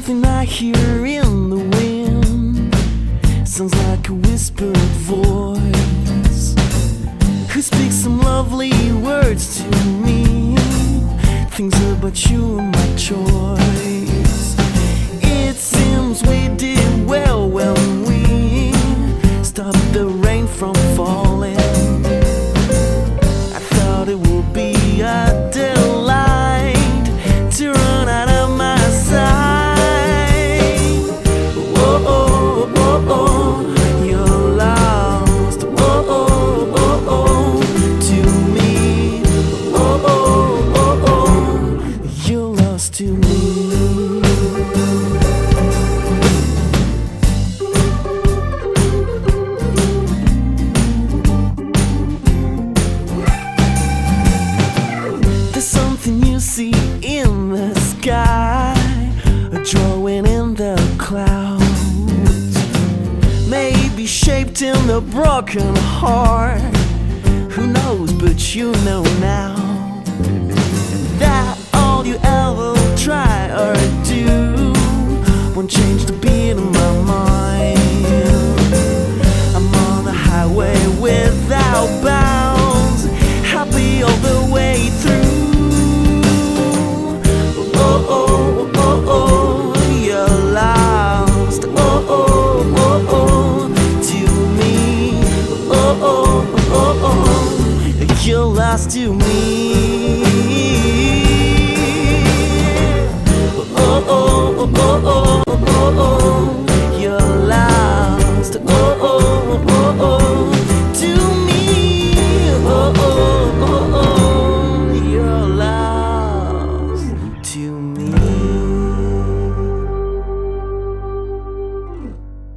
something I hear in the wind. Sounds like a whispered voice who speaks some lovely words to me. Things about you and my choice. It seems we did well when we stopped the rain from falling. I thought it would be a delight to run out of my sight. Oh, oh, oh, oh, you're lost. Oh, oh, oh, oh, to me. Oh, oh, oh, oh, you're lost to me. There's something you see in the sky, a drawing in the clouds, maybe shaped in the broken heart. Who knows, but you know now that all you ever try or do won't change the beat of my mind. I'm on the highway without bounds, happy all the way through. Oh, oh, oh, oh, you're lost. Oh, oh, oh, oh, to me. Oh, oh, oh, oh, you're lost to me.